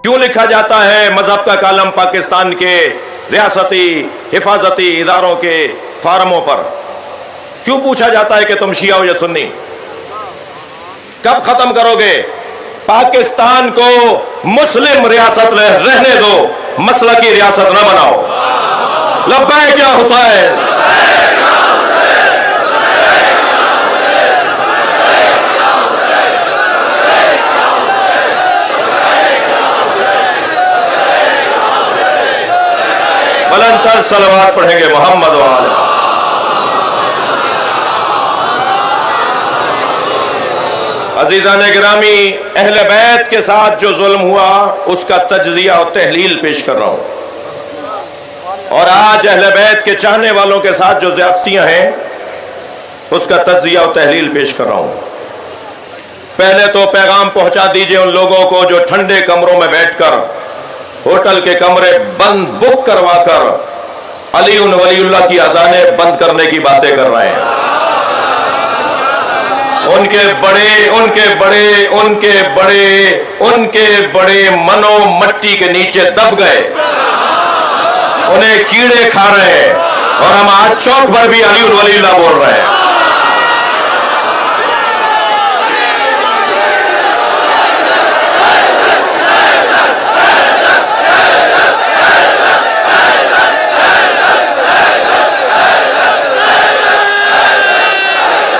کیوں لکھا جاتا ہے مذہب کا کالم پاکستان کے ریاستی حفاظتی اداروں کے فارموں پر؟ کیوں پوچھا جاتا ہے کہ تم شیعہ ہو یا سنی؟ کب ختم کرو گے؟ پاکستان کو مسلم ریاست رہنے دو، مسلکی ریاست نہ بناؤ۔ لبیک یا حسین، بلند تر صلوات پڑھیں گے محمد وآلہ۔ عزیزان گرامی، اہل بیت کے ساتھ جو ظلم ہوا اس کا تجزیہ اور تحلیل پیش کر رہا ہوں، اور آج اہل بیت کے چاہنے والوں کے ساتھ جو زیادتیاں ہیں اس کا تجزیہ اور تحلیل پیش کر رہا ہوں۔ پہلے تو پیغام پہنچا دیجئے ان لوگوں کو جو ٹھنڈے کمروں میں بیٹھ کر ہوٹل کے کمرے بک کروا کر علی ولی اللہ کی اذانیں بند کرنے کی باتیں کر رہے ہیں۔ ان کے بڑے منو مٹی کے نیچے دب گئے، انہیں کیڑے کھا رہے ہیں، اور ہم آج چوک پر بھی علی ولی اللہ بول رہے ہیں۔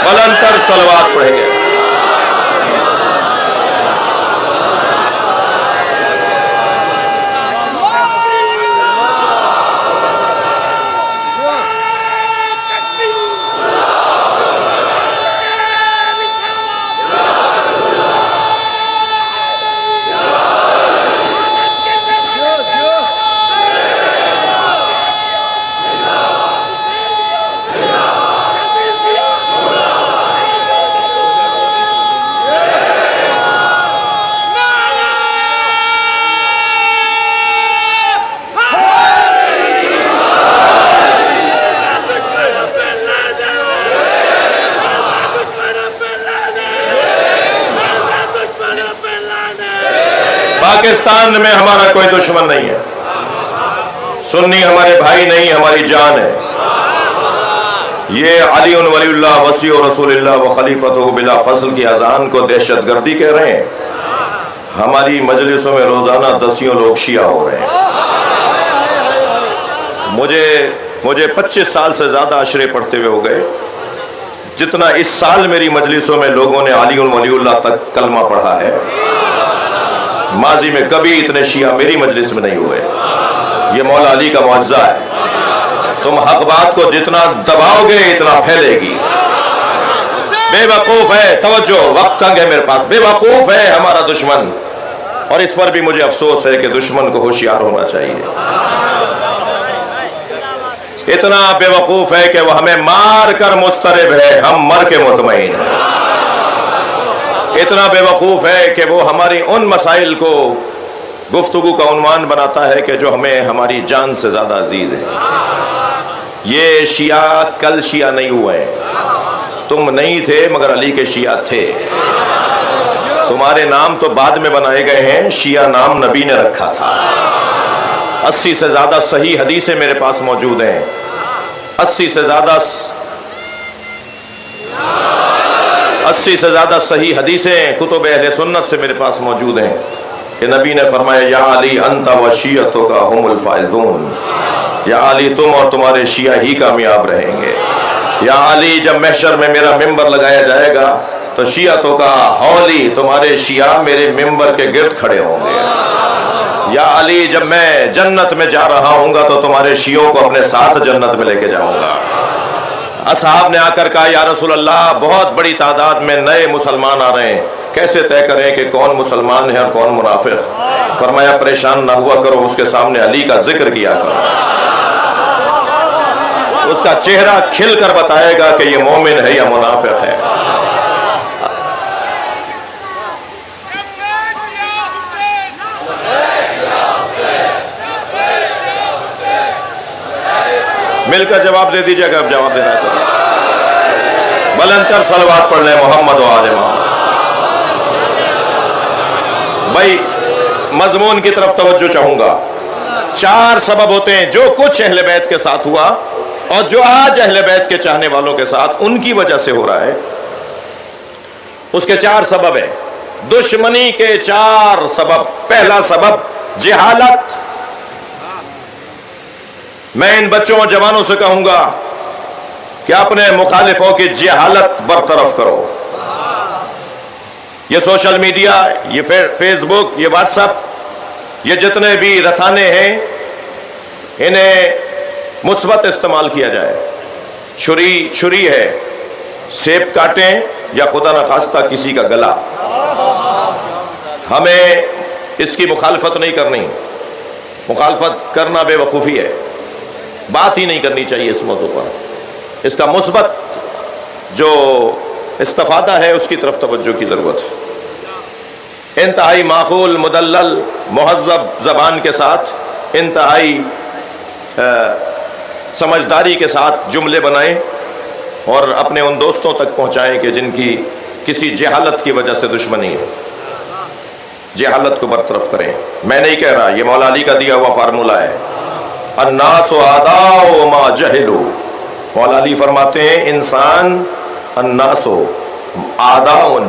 بلند تر صلوات پڑھیں گے۔ پاکستان میں ہمارا کوئی دشمن نہیں ہے، سنی ہمارے بھائی نہیں، ہماری جان ہے۔ یہ علی ولی اللہ وصی رسول اللہ و خلیفتہ بلا فضل کی اذان کو دہشت گردی کہہ رہے ہیں۔ ہماری مجلسوں میں روزانہ دسیوں لوگ شیعہ ہو رہے ہیں۔ مجھے 25 سال سے زیادہ عشرے پڑھتے ہوئے ہو گئے، جتنا اس سال میری مجلسوں میں لوگوں نے علی ولی اللہ تک کلمہ پڑھا ہے، ماضی میں کبھی اتنے شیعہ میری مجلس میں نہیں ہوئے۔ یہ مولا علی کا معجزہ ہے۔ تم حق بات کو جتنا دباؤ گے اتنا پھیلے گی۔ بے وقوف ہے، توجہ، وقت تنگ ہے میرے پاس، بے وقوف ہے ہمارا دشمن، اور اس پر بھی مجھے افسوس ہے کہ دشمن کو ہوشیار ہونا چاہیے۔ اتنا بے وقوف ہے کہ وہ ہمیں مار کر مضطرب ہے، ہم مر کے مطمئن ہیں۔ اتنا بے وقوف ہے کہ وہ ہماری ان مسائل کو گفتگو کا عنوان بناتا ہے کہ جو ہمیں ہماری جان سے زیادہ عزیز ہے۔ یہ شیعہ کل شیعہ نہیں ہوئے، تم نہیں تھے مگر علی کے شیعہ تھے۔ تمہارے نام تو بعد میں بنائے گئے ہیں، شیعہ نام نبی نے رکھا تھا۔ 80 سے زیادہ صحیح حدیثیں میرے پاس موجود ہیں، 80 سے زیادہ صحیح حدیثیں کتب اہل سنت سے میرے پاس موجود ہیں کہ نبی نے فرمایا یا علی انت و شیعتک ہم الفائزون، یا علی تم اور تمہارے شیعہ ہی کامیاب رہیں گے۔ یا علی جب محشر میں میرا ممبر لگایا جائے گا تو شیعتوں کا حولی، تمہارے شیعہ میرے ممبر کے گرد کھڑے ہوں گے۔ یا علی جب میں جنت میں جا رہا ہوں گا تو تمہارے شیعوں کو اپنے ساتھ جنت میں لے کے جاؤں گا۔ اصحاب نے آ کر کہا یا رسول اللہ بہت بڑی تعداد میں نئے مسلمان آ رہے ہیں، کیسے طے کریں کہ کون مسلمان ہے اور کون منافق؟ فرمایا پریشان نہ ہوا کرو، اس کے سامنے علی کا ذکر کیا کرو، اس کا چہرہ کھل کر بتائے گا کہ یہ مومن ہے یا منافق ہے۔ مل کر جواب دے دیجئے اگر آپ جواب دینا تو۔ बुलंद कर सलवात पढ़ ले मोहम्मद व आले मोहम्मद। भाई मजमून की तरफ तवज्जो चाहूंगा। 4 सबब होते हैं जो कुछ अहले बैत के साथ हुआ और जो आज अहले बैत के चाहने वालों के साथ उनकी वजह से हो रहा है, उसके 4 सबब है। दुश्मनी के 4 सबब। पहला सबब जिहालत। मैं इन बच्चों और जवानों से कहूंगा कि अपने मुखालिफों की जिहालत बरतरफ करो। ये सोशल मीडिया, ये फेसबुक, ये व्हाट्सएप, ये जितने भी रसाने हैं, इन्हें मुस्बत इस्तेमाल किया जाए। छुरी है, सेब काटें या खुदा न खास्ता किसी का गला। हमें इसकी मुखालफत नहीं करनी। मुखालफत करना बेवकूफ़ी है। बात ही नहीं करनी चाहिए इस मौजू पर। इसका मुस्बत जो इस्तिफादा है उसकी तरफ तवज्जो की ज़रूरत है। इंतहाई माकूल, मुदल्लल, मुहज़्ज़ब ज़बान के साथ, इंतहाई समझदारी के साथ जुमले बनाएं और अपने उन दोस्तों तक पहुँचाएं कि जिनकी किसी जहालत की वजह से दुश्मनी है। जहालत को बरतरफ करें। मैं नहीं कह रहा, ये मौला अली का दिया हुआ फार्मूला है। अन्नासु आदाउ मा जहिलू। मौला अली फरमाते हैं इंसान अन्नासु आदाउन,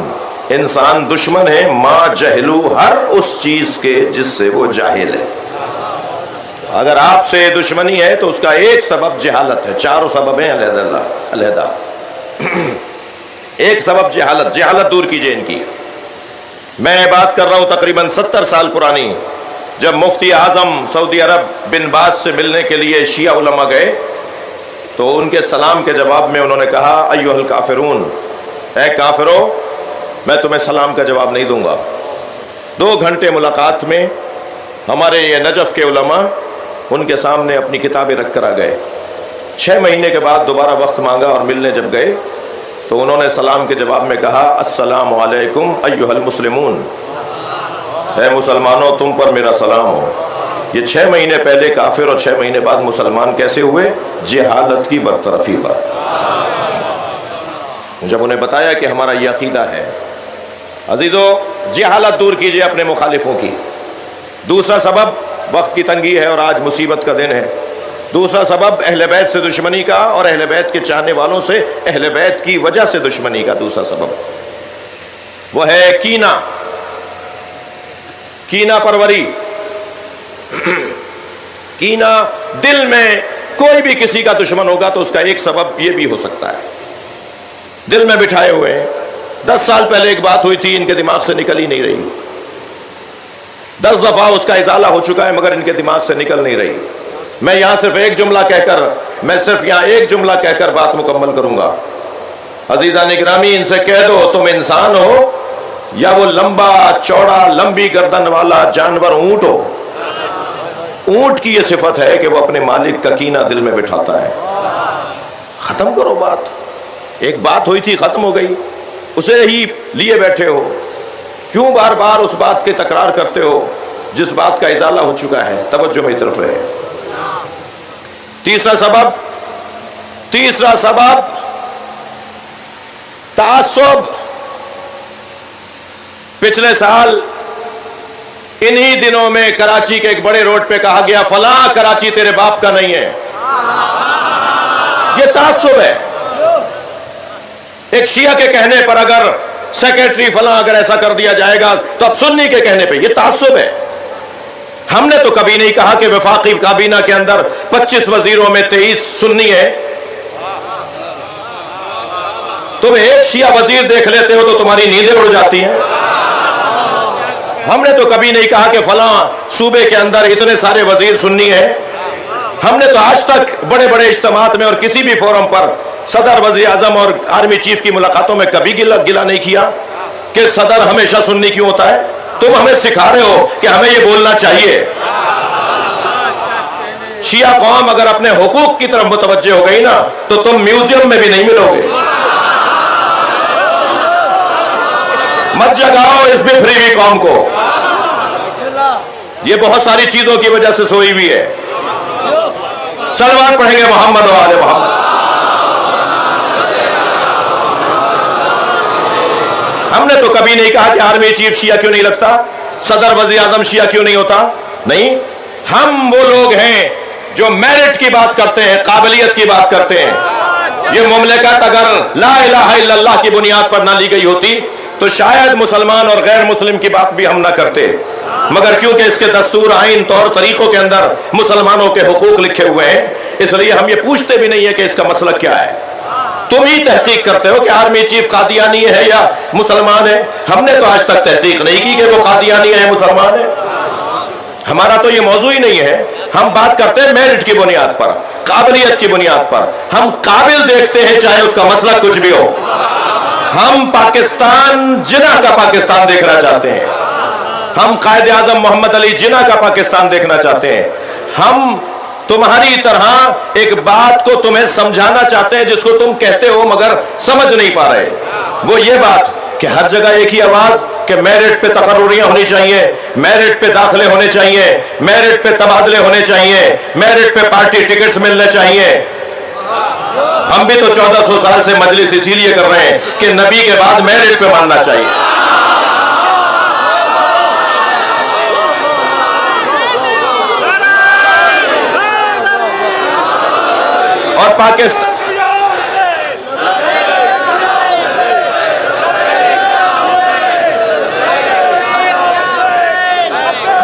इंसान दुश्मन है, मा जहिलू, हर उस चीज के जिससे वो जाहिल है। अगर आपसे दुश्मनी है तो उसका एक सबब जहालत है। 4 सबब हैं अलहदा। एक सबब जहालत। जहालत दूर कीजिए इनकी। मैं बात कर रहा हूं तकरीबन 70 साल पुरानी, जब मुफ्ती आजम सऊदी अरब बिन बाज से मिलने के लिए शिया उलमा गए तो उनके सलाम के जवाब में उन्होंने कहा अय्युहल काफिरून, ऐ काफिरो, मैं तुम्हें सलाम का जवाब नहीं दूंगा। 2 घंटे मुलाकात में हमारे ये नजफ़ के उलमा उनके सामने अपनी किताबें रख कर आ गए। 6 महीने के बाद दोबारा वक्त मांगा और मिलने जब गए तो उन्होंने सलाम के जवाब में कहा अस्सलामु अलैकुम अय्युहल मुस्लिमून, ऐ मुसलमानों तुम पर मेरा सलाम हो। ये 6 महीने पहले काफिर और 6 महीने बाद मुसलमान कैसे हुए? जहालत की बरतरफी पर। जब उन्हें बताया कि हमारा ये अकीदा है। अजीजों, जहालत दूर कीजिए अपने मुखालिफों की। दूसरा सबब वक्त की तंगी है और आज मुसीबत का दिन है। दूसरा सबब अहले बैत से दुश्मनी का और अहले बैत के चाहने वालों से अहले बैत की वजह से दुश्मनी का दूसरा सबब वो है कीना, कीना परवरी। कीना, दिल में कोई भी किसी का दुश्मन होगा तो उसका एक सबब यह भी हो सकता है, दिल में बिठाए हुए हैं। 10 साल पहले एक बात हुई थी, इनके दिमाग से निकल ही नहीं रही। 10 दफा उसका इजाला हो चुका है मगर इनके दिमाग से निकल नहीं रही। मैं यहां सिर्फ एक जुमला कहकर बात मुकम्मल करूंगा। अजीजान गिरामी, इनसे कह दो तुम इंसान हो या वो लंबा चौड़ा लंबी गर्दन वाला जानवर ऊंट हो। ऊंट की ये सिफत है कि वो अपने मालिक का कीना दिल में बिठाता है। खत्म करो बात। एक बात हुई थी, खत्म हो गई, उसे ही लिए बैठे हो। क्यों बार बार उस बात के तकरार करते हो जिस बात का इजाला हो चुका है? तवज्जो मेरी तरफ है। तीसरा सबब तासुब। पिछले साल इन्हीं दिनों में कराची के एक बड़े रोड पे कहा गया फलां कराची तेरे बाप का नहीं है। यह तासुब है। एक शिया के कहने पर अगर सेक्रेटरी फलां अगर ऐसा कर दिया जाएगा तो अब सुन्नी के कहने पे यह तासुब है। हमने तो कभी नहीं कहा कि वफाकी काबीना के अंदर 25 वजीरों में 23 सुन्नी है। तुम एक शिया वजीर देख लेते हो तो तुम्हारी नींदें उड़ जाती हैं। हमने तो कभी नहीं कहा कि फलां सूबे के अंदर इतने सारे वजीर सुन्नी है। हमने तो आज तक बड़े बड़े इज्तिमात में और किसी भी फोरम पर सदर, वज़ीर आज़म और आर्मी चीफ की मुलाकातों में कभी गिला नहीं किया कि सदर हमेशा सुन्नी क्यों होता है। तुम हमें सिखा रहे हो कि हमें यह बोलना चाहिए। शिया कौम अगर अपने हुकूक की तरफ मुतवज्जे हो गई ना तो तुम म्यूजियम में भी नहीं मिलोगे। मत जगाओ इस बेफरीवी कौम को। ये बहुत सारी चीजों की वजह से सोई हुई है। सलवात पढ़ेंगे मोहम्मद व आले मोहम्मद। हमने तो कभी नहीं कहा कि आर्मी चीफ शिया क्यों नहीं लगता, सदर वज़ीर आज़म शिया क्यों नहीं होता। नहीं, हम वो लोग हैं जो मेरिट की बात करते हैं, काबिलियत की बात करते हैं। ये मुमलिकत अगर ला इलाहा इल्लल्लाह की बुनियाद पर ना ली गई होती तो शायद मुसलमान और गैर मुस्लिम की बात भी हम ना करते, मगर क्योंकि इसके दस्तूर, आइन, तौर तरीकों के अंदर मुसलमानों के हुकूक लिखे हुए हैं, इसलिए हम ये पूछते भी नहीं है कि इसका मसलक क्या है। तुम ही तहकीक करते हो कि आर्मी चीफ कादियानी है या मुसलमान है। हमने तो आज तक तहकीक नहीं की कि वो कादियानी है, मुसलमान है। हमारा तो ये मौजू ही नहीं है। हम बात करते हैं मेरिट की बुनियाद पर, काबिलियत की बुनियाद पर। हम काबिल देखते हैं चाहे उसका मसलक कुछ भी हो। हम पाकिस्तान जिना का पाकिस्तान देखना चाहते हैं। हम कायदे आजम मोहम्मद अली जिना का पाकिस्तान देखना चाहते हैं। हम तुम्हारी तरह एक बात को तुम्हें समझाना चाहते हैं जिसको तुम कहते हो मगर समझ नहीं पा रहे। वो ये बात कि हर जगह एक ही आवाज कि मेरिट पे तकर्रुरियां होनी चाहिए, मेरिट पे दाखिले होने चाहिए, मेरिट पे तबादले होने चाहिए, मेरिट पे पार्टी टिकट्स मिलने चाहिए। हम भी तो 1400 साल से मजलिस इसीलिए कर रहे हैं कि नबी के बाद मेरिट पे मानना चाहिए। और पाकिस्तान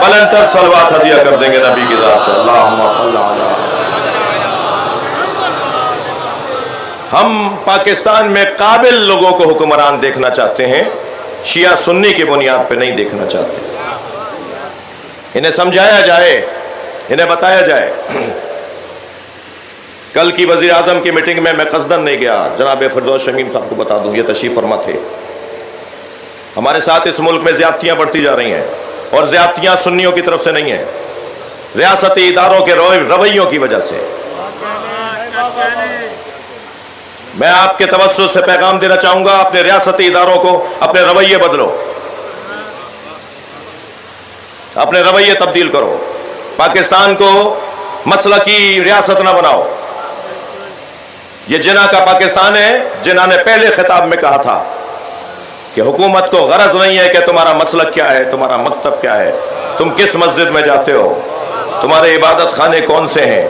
बुलंदतर सलवात हदिया कर देंगे नबी की ज़ात पे। अल्लाहुम्मा सल्ली अला। हम पाकिस्तान में काबिल लोगों को हुक्मरान देखना चाहते हैं, शिया सुन्नी की बुनियाद पे नहीं देखना चाहते। इन्हें समझाया जाए, इन्हें बताया जाए। कल की वजीर आजम की मीटिंग में मैं कसदन नहीं गया, जनाब फिरदौस शमीम साहब को बता दूं, ये तशरीफ फरमा थे। हमारे साथ इस मुल्क में ज्यादतियां बढ़ती जा रही हैं और ज्यादतियां सुन्नियों की तरफ से नहीं है, रियासती इदारों के रवैयों की वजह से। मैं आपके तवज्जुह से पैगाम देना चाहूंगा, अपने रियासती इदारों को अपने रवैये बदलो, अपने रवैये तब्दील करो। पाकिस्तान को मसलकी रियासत ना बनाओ। ये जिना का पाकिस्तान है। जिना ने पहले खिताब में कहा था कि हुकूमत को गरज नहीं है कि तुम्हारा मसलक क्या है, तुम्हारा मकतब क्या है, तुम किस मस्जिद में जाते हो, तुम्हारे इबादत खाने कौन से हैं।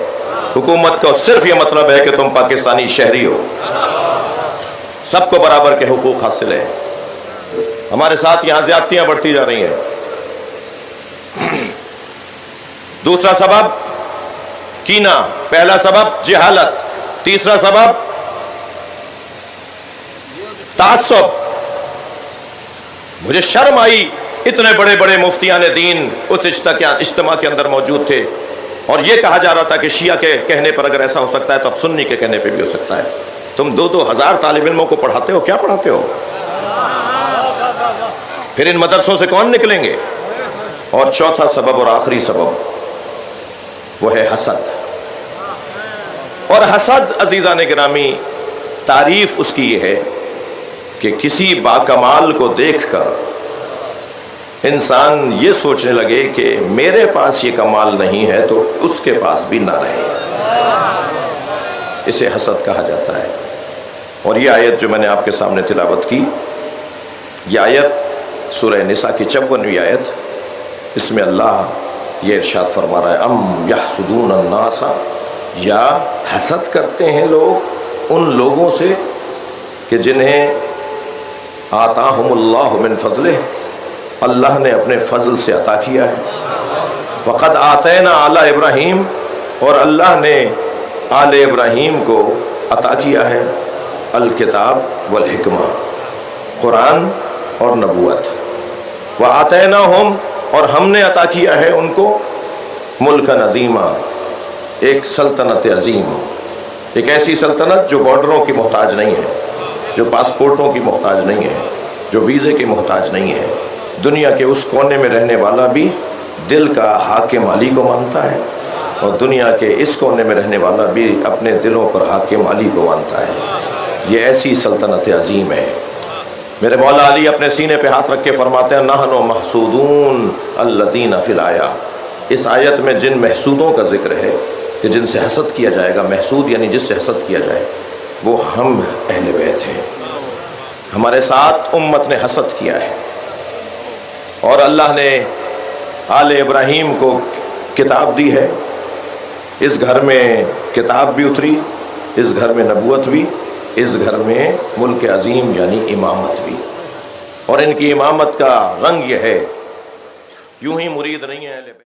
हुकूमत को सिर्फ ये मतलब है कि तुम पाकिस्तानी शहरी हो, सबको बराबर के हुकूक हासिल है। हमारे साथ यहां ज्यादतियां बढ़ती जा रही हैं। दूसरा सबब कीना, पहला सबब जहालत, तीसरा सबब तासुब। मुझे शर्म आई, इतने बड़े बड़े मुफ्तियान दीन उस इज्तिमा के अंदर मौजूद थे और ये कहा जा रहा था कि शिया के कहने पर अगर ऐसा हो सकता है तो अब सुन्नी के कहने पे भी हो सकता है। तुम 2-2 हज़ार तालिब इल्मों को पढ़ाते हो, क्या पढ़ाते हो? फिर इन मदरसों से कौन निकलेंगे? और चौथा सबब और आखिरी सबब वो है हसद। और हसद अजीज़ान गिरामी, तारीफ उसकी ये है कि किसी बाकमाल को देखकर इंसान ये सोचने लगे कि मेरे पास ये कमाल नहीं है तो उसके पास भी ना रहे। इसे हसद कहा जाता है। और ये आयत जो मैंने आपके सामने तिलावत की, ये आयत सूरह निसा की 54वीं आयत, इसमें अल्लाह ये इरशाद फरमा रहा है, अम यहसुदून अन्नासा, या हसद करते हैं लोग उन लोगों से कि जिन्हें आताहुमुल्लाहु मिन फज़लिह, अल्लाह ने अपने फजल से अता किया है। फ़क़द आतैना आला इब्राहीम, और अल्लाह ने आले इब्राहीम को अता किया है अल किताब वल हिकमा, कुरान और नबूवत। व आतैनाहुम, और हमने अता किया है उनको मुल्कन अज़ीमा, एक सल्तनत अजीम, एक ऐसी सल्तनत जो बॉर्डरों की मोहताज नहीं है, जो पासपोर्टों की मोहताज नहीं है, जो वीज़े की मोहताज नहीं है। दुनिया के उस कोने में रहने वाला भी दिल का हाकिम अली को मानता है और दुनिया के इस कोने में रहने वाला भी अपने दिलों पर हाकिम अली को मानता है। ये ऐसी सल्तनत अजीम है। मेरे मौला अली अपने सीने पे हाथ रख के फरमाते हैं, नहनु महसूदून अल्लज़ीना फिल आया। इस आयत में जिन महसूदों का जिक्र है कि जिनसे हसद किया जाएगा, महसूद यानी जिससे हसद किया जाए, वो हम अहले बैत हैं। ہمارے ساتھ امت نے حسد کیا ہے، اور اللہ نے آل ابراہیم کو کتاب دی ہے، اس گھر میں کتاب بھی اتری، اس گھر میں نبوت بھی، اس گھر میں ملک عظیم یعنی امامت بھی، اور ان کی امامت کا رنگ یہ ہے، یوں ہی مرید نہیں ہے